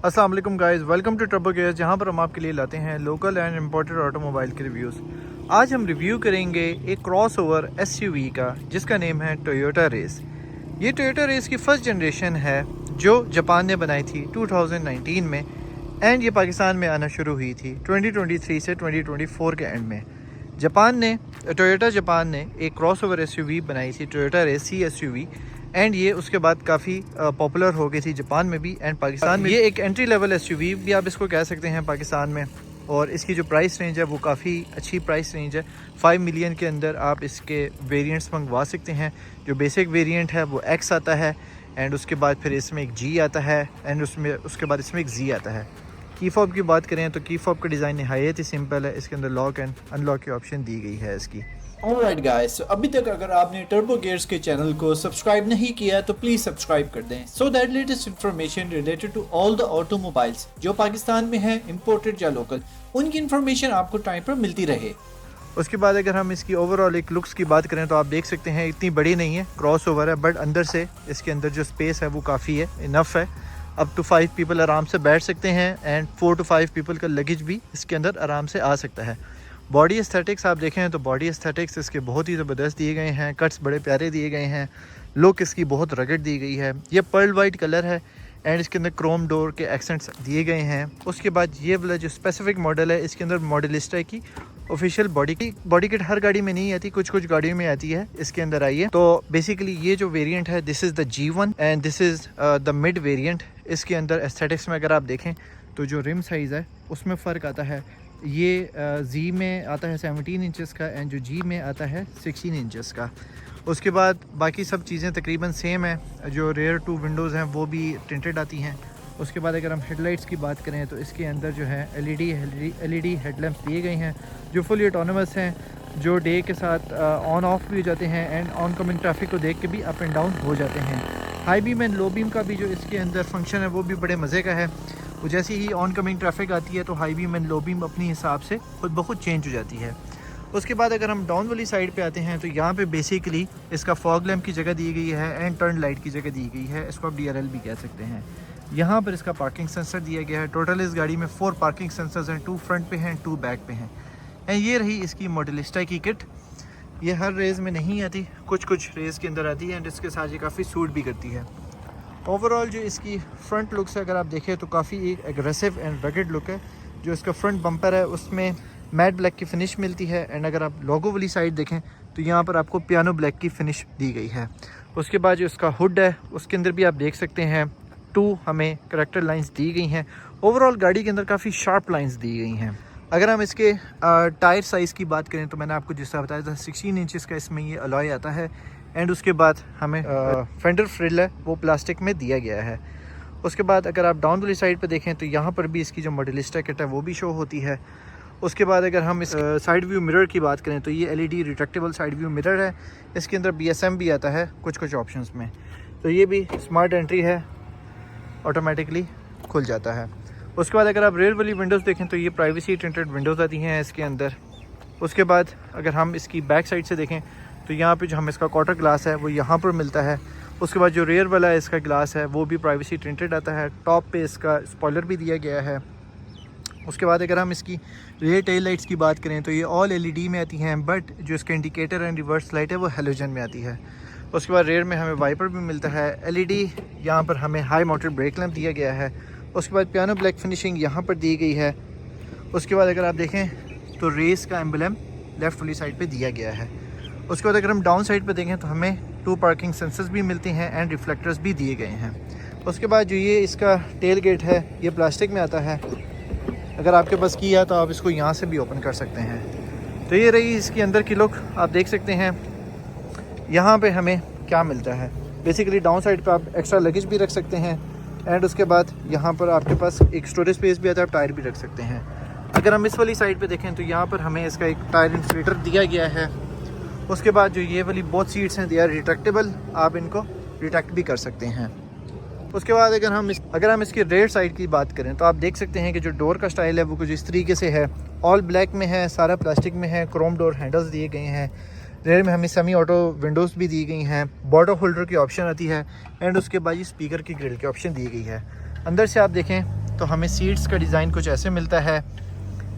अस्सलाम वालेकुम guys, welcome to Turbo Gears, जहां पर हम आपके लिए लाते हैं लोकल एंड इंपोर्टेड ऑटोमोबाइल के रिव्यूज़। आज हम रिव्यू करेंगे एक क्रॉसओवर एसयूवी का जिसका नेम है टोयोटा रेस। ये टोयोटा रेस की फर्स्ट जनरेशन है जो जापान ने बनाई थी 2019 में एंड ये पाकिस्तान में आना शुरू हुई थी 2023 से 2024 के एंड में। टोयोटा जापान ने एक क्रॉसओवर एसयूवी बनाई थी टोयोटा रेस सी एसयूवी एंड ये उसके बाद काफ़ी पॉपुलर हो गई थी जापान में भी एंड पाकिस्तान में। ये एक एंट्री लेवल एसयूवी भी आप इसको कह सकते हैं पाकिस्तान में, और इसकी जो प्राइस रेंज है वो काफ़ी अच्छी प्राइस रेंज है। 5 मिलियन के अंदर आप इसके वेरिएंट्स मंगवा सकते हैं। जो बेसिक वेरिएंट है वो एक्स आता है एंड उसके बाद फिर इसमें एक जी आता है एंड उसके बाद इसमें एक जी आता है। की फॉब की बात करें तो की फॉब का डिज़ाइन नहायत ही सिंपल है। इसके अंदर लॉक एंड अनलॉक की ऑप्शन दी गई है इसकी। ऑलराइट गाइस, अभी तक अगर आपने टर्बो गियर्स के चैनल को सब्सक्राइब नहीं किया तो प्लीज सब्सक्राइब कर दें so that latest information related to all the automobiles जो पाकिस्तान में है, इंपोर्टेड या लोकल, उनकी इन्फॉर्मेशन आपको टाइम पर मिलती रहे। उसके बाद अगर हम इसकी ओवरऑल एक लुक्स की बात करें तो आप देख सकते हैं इतनी बड़ी नहीं है, क्रॉस ओवर है, बट अंदर से इसके अंदर जो स्पेस है वो काफ़ी है, इनफ है। अप टू 5 पीपल आराम से बैठ सकते हैं एंड 4 to 5 पीपल का लगेज भी इसके अंदर आराम से आ सकता है। बॉडी एस्थेटिक्स आप देखें तो बॉडी एस्थेटिक्स इसके बहुत ही ज़बरदस्त दिए गए हैं, कट्स बड़े प्यारे दिए गए हैं, लुक इसकी बहुत रगड़ दी गई है। ये पर्ल वाइट कलर है एंड इसके अंदर क्रोम डोर के एक्सेंट्स दिए गए हैं। उसके बाद ये वाला जो स्पेसिफिक मॉडल है इसके अंदर मॉडलिस्टा की ऑफिशियल बॉडी किट हर गाड़ी में नहीं आती, कुछ कुछ गाड़ियों में आती है, इसके अंदर आई है। तो बेसिकली ये जो वेरिएंट है this is the G1 and this is the mid variant. इसके अंदर एस्थेटिक्स में अगर आप देखें तो जो रिम साइज़ है उसमें फ़र्क आता है। ये जी में आता है 17 इंचेस का एंड जो जी में आता है 16 इंचेस का। उसके बाद बाकी सब चीज़ें तकरीबन सेम है। जो रेयर 2 विंडोज़ हैं वो भी टिंटेड आती हैं। उसके बाद अगर हम हेडलाइट्स की बात करें तो इसके अंदर जो है एलईडी हेडलैम्प्स दिए गए हैं जो फुली ऑटोनोमस हैं, जो डे के साथ ऑन ऑफ भी हो जाते हैं एंड ऑन कमिंग ट्रैफिक को देख के भी अप एंड डाउन हो जाते हैं। High beam and low beam का भी जो इसके अंदर फंक्शन है वो भी बड़े मज़े का है। वो जैसे ही ऑन कमिंग ट्रैफिक आती है तो high beam and low beam अपनी हिसाब से खुद ब खुद चेंज हो जाती है। उसके बाद अगर हम डाउन वाली साइड पे आते हैं तो यहाँ पे बेसिकली इसका फॉग लैम्प की जगह दी गई है एंड टर्न लाइट की जगह दी गई है। इसको आप DRL भी कह सकते हैं। यहाँ पर इसका पार्किंग सेंसर दिया गया है। टोटल इस गाड़ी में 4 पार्किंग सेंसर्स हैं, 2 फ्रंट पे हैं, 2 बैक पे हैं। एंड ये रही इसकी मॉडलिस्टा की किट। ये हर रेस में नहीं आती, कुछ रेस के अंदर आती है एंड इसके साथ ये काफ़ी सूट भी करती है। ओवरऑल जो इसकी फ्रंट लुक से अगर आप देखें तो काफ़ी एक एग्रेसिव एंड रगड लुक है। जो इसका फ्रंट बम्पर है उसमें मैट ब्लैक की फिनिश मिलती है एंड अगर आप लोगो वाली साइड देखें तो यहाँ पर आपको पियानो ब्लैक की फिनिश दी गई है। उसके बाद जो इसका हुड है उसके अंदर भी आप देख सकते हैं 2 हमें करेक्टर लाइंस दी गई हैं। ओवरऑल गाड़ी के अंदर काफ़ी शार्प लाइंस दी गई हैं। अगर हम इसके टायर साइज़ की बात करें तो मैंने आपको जिस तरह बताया था 16 इंचज़ का इसमें ये अलॉय आता है एंड उसके बाद हमें फेंडर फ्रिल है वो प्लास्टिक में दिया गया है। उसके बाद अगर आप डाउन वाली साइड पे देखें तो यहाँ पर भी इसकी जो मॉडलिस्टा किट है वो भी शो होती है। उसके बाद अगर हम इस साइड व्यू मिरर की बात करें तो ये LED retractable side view mirror है। इसके अंदर BSM भी आता है कुछ ऑप्शंस में। तो ये भी स्मार्ट एंट्री है, ऑटोमेटिकली खुल जाता है। उसके बाद अगर आप रेयर वाली विंडोज़ देखें तो ये प्राइवेसी टिंटेड विंडोज़ आती हैं इसके अंदर। उसके बाद अगर हम इसकी बैक साइड से देखें तो यहाँ पे जो हम इसका क्वार्टर ग्लास है वो यहाँ पर मिलता है। उसके बाद जो रेयर वाला इसका ग्लास है वो भी प्राइवेसी टिंटेड आता है। टॉप पे इसका स्पॉइलर भी दिया गया है। उसके बाद अगर हम इसकी रेयर टेल लाइट्स की बात करें तो ये ऑल LED में आती हैं, बट जो इसका इंडिकेटर एंड रिवर्स लाइट है वो हेलोजन में आती है। उसके बाद रेयर में हमें वाइपर भी मिलता है। LED यहाँ पर हमें हाई माउंटेड ब्रेक लैम्प दिया गया है। उसके बाद पियानो ब्लैक फिनिशिंग यहाँ पर दी गई है। उसके बाद अगर आप देखें तो रेस का एम्बलम लेफ़्ट वाली साइड पर दिया गया है। उसके बाद अगर हम डाउन साइड पे देखें तो हमें 2 पार्किंग सेंसर्स भी मिलते हैं एंड रिफ्लेक्टर्स भी दिए गए हैं। उसके बाद जो ये इसका टेल गेट है ये प्लास्टिक में आता है। अगर आपके पास की है तो आप इसको यहाँ से भी ओपन कर सकते हैं। तो ये रही इसकी अंदर की लुक, आप देख सकते हैं। यहाँ पे हमें क्या मिलता है, बेसिकली डाउन साइड पे आप एक्स्ट्रा लगेज भी रख सकते हैं एंड उसके बाद यहाँ पर आपके पास एक स्टोरेज स्पेस भी आता है, आप टायर भी रख सकते हैं। अगर हम इस वाली साइड पर देखें तो यहाँ पर हमें इसका एक टायर इन्फ्लेटर दिया गया है। उसके बाद जो ये वाली बहुत सीट्स हैं दे आर रिट्रैक्टेबल, आप इनको रिट्रैक्ट भी कर सकते हैं। उसके बाद अगर हम इसकी रेयर साइड की बात करें तो आप देख सकते हैं कि जो डोर का स्टाइल है वो कुछ इस तरीके से है। ऑल ब्लैक में है, सारा प्लास्टिक में है, क्रोम डोर हैंडल्स दिए गए हैं। रेयर में हमें सेमी ऑटो विंडोज़ भी दी गई हैं, बॉटल होल्डर की ऑप्शन आती है एंड उसके बाद ये स्पीकर की ग्रिल की ऑप्शन दी गई है। अंदर से आप देखें तो हमें सीट्स का डिज़ाइन कुछ ऐसे मिलता है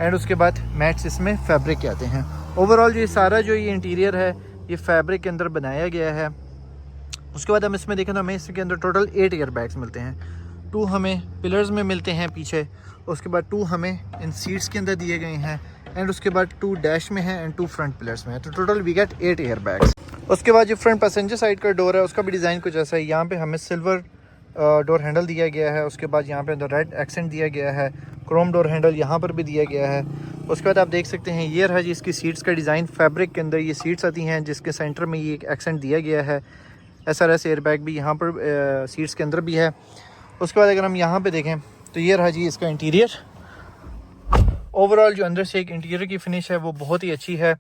एंड उसके बाद मैट्स इसमें फैब्रिक के आते हैं। ओवरऑल ये सारा जो ये इंटीरियर है ये फैब्रिक के अंदर बनाया गया है। उसके बाद हम इसमें देखें तो हमें इसके अंदर टोटल 8 एयर बैग्स मिलते हैं। 2 हमें पिलर्स में मिलते हैं पीछे, उसके बाद 2 हमें इन सीट्स के अंदर दिए गए हैं एंड उसके बाद 2 डैश में हैं एंड 2 फ्रंट पिलर्स में है। तो total we get 8 air bags. उसके बाद जो फ्रंट पैसेंजर साइड का डोर है उसका भी डिज़ाइन कुछ ऐसा है। यहाँ पे हमें सिल्वर डोर हैंडल दिया गया है। उसके बाद यहाँ पे रेड एक्सेंट दिया गया है। क्रोम डोर हैंडल यहाँ पर भी दिया गया है। उसके बाद आप देख सकते हैं ये रहा जी इसकी सीट्स का डिज़ाइन। फैब्रिक के अंदर ये सीट्स आती हैं जिसके सेंटर में ये एक एक्सेंट दिया गया है। SRS एयर बैग भी यहाँ पर सीट्स के अंदर भी है। उसके बाद अगर हम यहाँ पे देखें तो ये रहा जी इसका इंटीरियर। ओवरऑल जो अंदर से एक इंटीरियर की फिनिश है वो बहुत ही अच्छी है।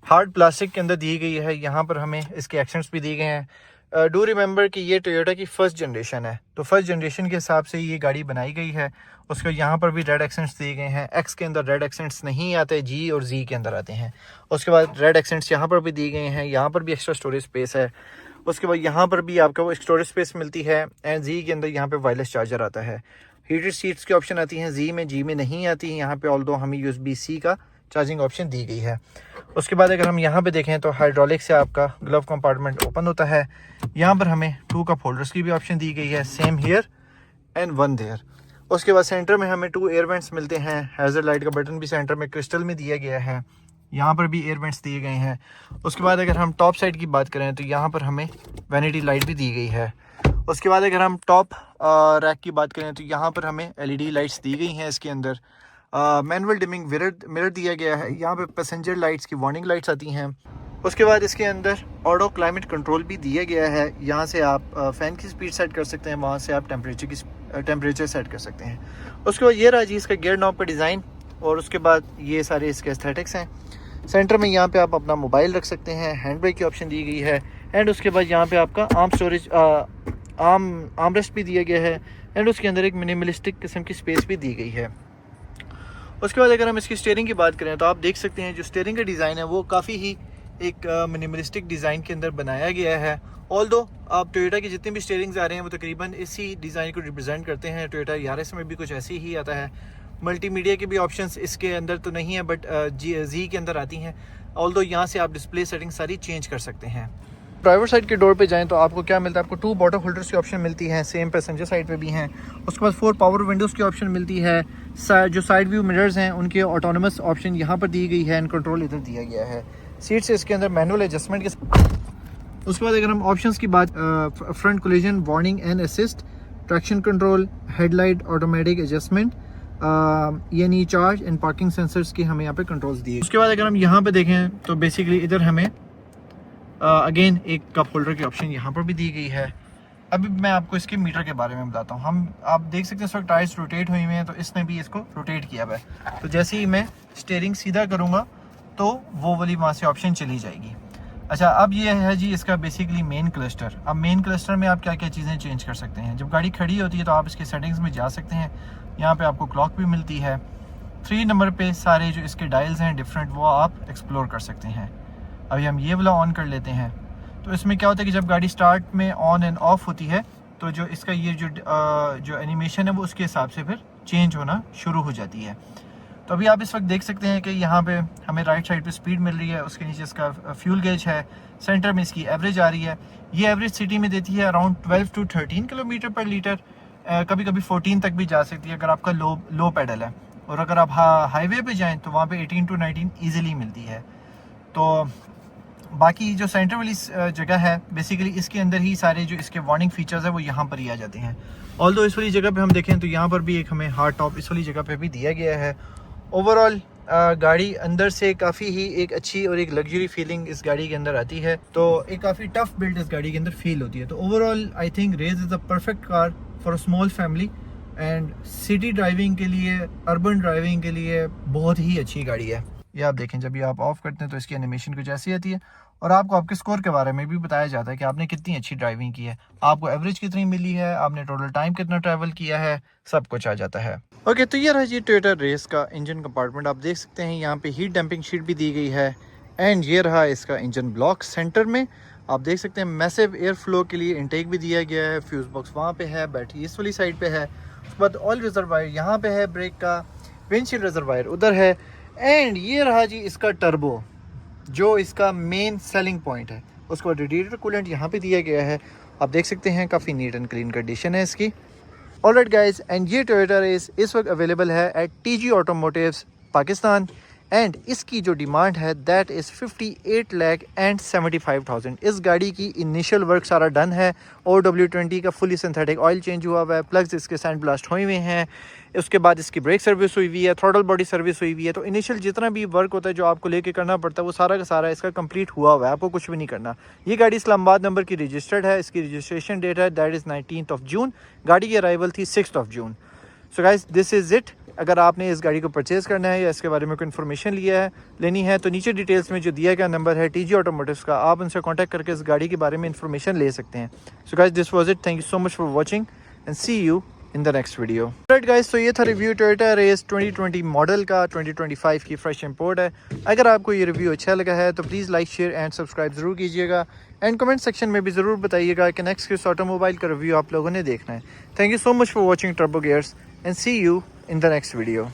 हार्ड प्लास्टिक के अंदर दी गई है। यहाँ पर हमें इसके एक्सेंट्स भी दिए गए हैं। डू रिमेंबर कि ये टोयोटा की फर्स्ट जनरेशन है, तो फर्स्ट जनरेशन के हिसाब से ये गाड़ी बनाई गई है। उसके यहाँ पर भी रेड एक्सेंट्स दिए गए हैं। एक्स के अंदर रेड एक्सेंट्स नहीं आते, जी और जी के अंदर आते हैं। उसके बाद रेड एक्सेंट्स यहाँ पर भी दिए गए हैं। यहाँ पर भी एक्स्ट्रा स्टोरेज स्पेस है। उसके बाद यहाँ पर भी आपको वो स्टोरेज स्पेस मिलती है एंड जी के अंदर यहाँ पे वायरलेस चार्जर आता है। हीटेड सीट्स की ऑप्शन आती हैं जी में, जी में नहीं आती है यहाँ पे, ऑल्दो हमें USB-C का चार्जिंग ऑप्शन दी गई है। उसके बाद अगर हम यहाँ पे देखें तो हाइड्रोलिक से आपका ग्लव कंपार्टमेंट ओपन होता है। यहाँ पर हमें 2 कप होल्डर्स की भी ऑप्शन दी गई है, सेम हियर एंड 1 देयर। उसके बाद सेंटर में हमें 2 एयर वेंट्स मिलते हैं। हैज़र्ड लाइट का बटन भी सेंटर में क्रिस्टल में दिया गया है। यहाँ पर भी एयर वेंट्स दिए गए हैं। उसके बाद अगर हम टॉप साइड की बात करें तो यहाँ पर हमें वैनिटी लाइट भी दी गई है। उसके बाद अगर हम टॉप रैक की बात करें तो यहाँ पर हमें LED लाइट्स दी गई हैं। इसके अंदर मैनुअल डिमिंग मिरर दिया गया है। यहाँ पे पैसेंजर लाइट्स की वार्निंग लाइट्स आती हैं। उसके बाद इसके अंदर ऑटो क्लाइमेट कंट्रोल भी दिया गया है। यहाँ से आप फ़ैन की स्पीड सेट कर सकते हैं, वहाँ से आप टेम्परेचर सेट कर सकते हैं। उसके बाद ये रहा जी इसका गियर नॉब का डिज़ाइन और उसके बाद ये सारे इसके एस्थेटिक्स हैं। सेंटर में यहाँ पे आप अपना मोबाइल रख सकते हैं। हैंड ब्रेक की ऑप्शन दी गई है एंड उसके बाद यहाँ पे आपका आर्म रेस्ट भी दिया गया है एंड उसके अंदर एक मिनिमलिस्टिक किस्म की स्पेस भी दी गई है। उसके बाद अगर हम इसकी स्टीयरिंग की बात करें तो आप देख सकते हैं जो स्टीयरिंग का डिज़ाइन है वो काफ़ी ही एक मिनिमलिस्टिक डिज़ाइन के अंदर बनाया गया है। ऑल्दो आप टोयोटा की जितने भी स्टीयरिंग्स आ रहे हैं वो तकरीबन इसी डिज़ाइन को रिप्रेजेंट करते हैं। टोयोटा यारिस में भी कुछ ऐसी ही आता है। मल्टीमीडिया की भी ऑप्शंस इसके अंदर तो नहीं है बट जी के अंदर आती हैं। ऑल्दो यहाँ से आप डिस्प्ले सेटिंग सारी चेंज कर सकते हैं। ड्राइवर साइड के डोर पे जाएं तो आपको क्या मिलता है, आपको 2 बॉटल होल्डर्स की ऑप्शन मिलती है, सेम पैसेंजर साइड पे भी हैं। उसके बाद 4 पावर विंडोज़ की ऑप्शन मिलती है। जो साइड व्यू मिरर्स हैं उनके ऑटोनमस ऑप्शन यहाँ पर दी गई है एंड कंट्रोल इधर दिया गया है। सीट्स इसके अंदर मैनुअल एडजस्टमेंट के। उसके बाद अगर हम ऑप्शंस की बात, front collision warning and assist, traction control, headlight automatic adjustment, यानी चार्ज एंड पार्किंग सेंसर्स की हमें यहाँ पे कंट्रोल्स दिए। उसके बाद अगर हम यहाँ पे देखें तो बेसिकली इधर हमें अगेन एक कप होल्डर की ऑप्शन यहाँ पर भी दी गई है। अभी मैं आपको इसके मीटर के बारे में बताता हूँ। आप देख सकते हैं इस वक्त टायर्स रोटेट हुए हुए हैं तो इसने भी इसको रोटेट किया हुआ है। तो जैसे ही मैं स्टीयरिंग सीधा करूँगा तो वो वाली वहाँ से ऑप्शन चली जाएगी। अच्छा, अब ये है जी इसका बेसिकली मेन क्लस्टर। अब मेन क्लस्टर में आप क्या क्या चीज़ें चेंज कर सकते हैं। जब गाड़ी खड़ी होती है तो आप इसके सेटिंग्स में जा सकते हैं। यहाँ पे आपको क्लॉक भी मिलती है। 3 नंबर पे सारे जो इसके डायल्स हैं डिफरेंट, वो आप एक्सप्लोर कर सकते हैं। अभी हम ये वाला ऑन कर लेते हैं तो इसमें क्या होता है कि जब गाड़ी स्टार्ट में ऑन एंड ऑफ होती है तो जो इसका ये जो एनिमेशन है वो उसके हिसाब से फिर चेंज होना शुरू हो जाती है। तो अभी आप इस वक्त देख सकते हैं कि यहाँ पे हमें राइट साइड पे स्पीड मिल रही है। उसके नीचे इसका फ्यूल गेज है। सेंटर में इसकी एवरेज आ रही है। ये एवरेज सिटी में देती है अराउंड 12 to 13 किलोमीटर पर लीटर। कभी कभी 14 तक भी जा सकती है अगर आपका लो पेडल है। और अगर आप हाईवे पे जाएं तो वहाँ पे 18 to 19 ईजिली मिलती है। तो बाकी जो सेंटर वाली जगह है बेसिकली इसके अंदर ही सारे जो इसके वार्निंग फीचर्स है वो यहाँ पर ही आ जाते हैं। ऑल्दो इस वाली जगह पे हम देखें तो यहाँ पर भी एक हमें हार्ड टॉप इस वाली जगह पे भी दिया गया है। ओवरऑल गाड़ी अंदर से काफ़ी ही एक अच्छी और एक लग्जरी फीलिंग इस गाड़ी के अंदर आती है। तो एक काफ़ी टफ बिल्ड इस गाड़ी के अंदर फील होती है। तो overall I think Raize is a perfect car for a small family and city driving के लिए, अर्बन ड्राइविंग के लिए बहुत ही अच्छी गाड़ी है। ये आप देखें जब ये आप ऑफ करते हैं तो इसकी एनिमेशन कुछ ऐसी आती है और आपको आपके स्कोर के बारे में भी बताया जाता है कि आपने कितनी अच्छी ड्राइविंग की है, आपको एवरेज कितनी मिली है, आपने टोटल टाइम कितना ट्रैवल किया है, सब कुछ आ जाता है। ओके, तो ये रहा जी टोयोटा रेस का इंजन कंपार्टमेंट। आप देख सकते हैं यहाँ पे हीट डैम्पिंग शीट भी दी गई है एंड ये रहा इसका इंजन ब्लॉक। सेंटर में आप देख सकते हैं मैसिव एयर फ्लो के लिए इनटेक भी दिया गया है। फ्यूज बॉक्स वहाँ पे है, बैटरी इस वाली साइड पे है। उसके बाद ऑयल रिजर्वायर यहाँ पे है, ब्रेक का विंडशील्ड रिजर्वायर उधर है, एंड ये रहा जी इसका टर्बो जो इसका मेन सेलिंग पॉइंट है। उसके बाद रेडिएटर कूलेंट यहाँ पे दिया गया है, आप देख सकते हैं काफ़ी नीट एंड क्लीन कंडीशन है इसकी। ऑलराइट गाइस, एंड ये टोयोटा रेस इस वक्त अवेलेबल है at TG automotives Pakistan, and इसकी जो डिमांड है दैट इज़ 58,75,000। इस गाड़ी की इनिशियल वर्क सारा डन है, OW20 का फुली सिंथेटिक ऑयल चेंज हुआ हुआ है, प्लग्स इसके सैंड ब्लास्ट हुए हुए हैं, उसके बाद इसकी ब्रेक सर्विस हुई हुई है, थ्रॉटल बॉडी सर्विस हुई हुई है। तो इनिशियल जितना भी वर्क होता है जो आपको लेके करना पड़ता है वो सारा का सारा इसका कंप्लीट हुआ हुआ है, आपको कुछ भी नहीं करना। ये गाड़ी इस्लामाबाद नंबर की रजिस्टर्ड है, इसकी रजिस्ट्रेशन डेट है दैट इज़ 19 जून, गाड़ी की अराइवल थी 6 June. So guys this is it. अगर आपने इस गाड़ी को परचेज़ करना है या इसके बारे में कोई इन्फॉर्मेशन लेनी है तो नीचे डिटेल्स में जो दिया गया नंबर है टीजी ऑटोमोटिव्स का, आप उनसे कांटेक्ट करके इस गाड़ी के बारे में इन्फॉर्मेशन ले सकते हैं। So guys this was it, thank you so much for watching and see you in the next video. Right guys, तो ये था रिव्यू टोयोटा रेस 2020 मॉडल का, 2025 की फ्रेश इंपोर्ट है। अगर आपको ये रिव्यू अच्छा लगा है तो please like share and subscribe ज़रूर कीजिएगा, एंड कमेंट सेक्शन में भी ज़रूर बताइएगा कि नेक्स्ट किस ऑटोमोबाइल का रिव्यू आप लोगों ने देखना है। Thank you so much for watching Turbo Gears and see you in the next video.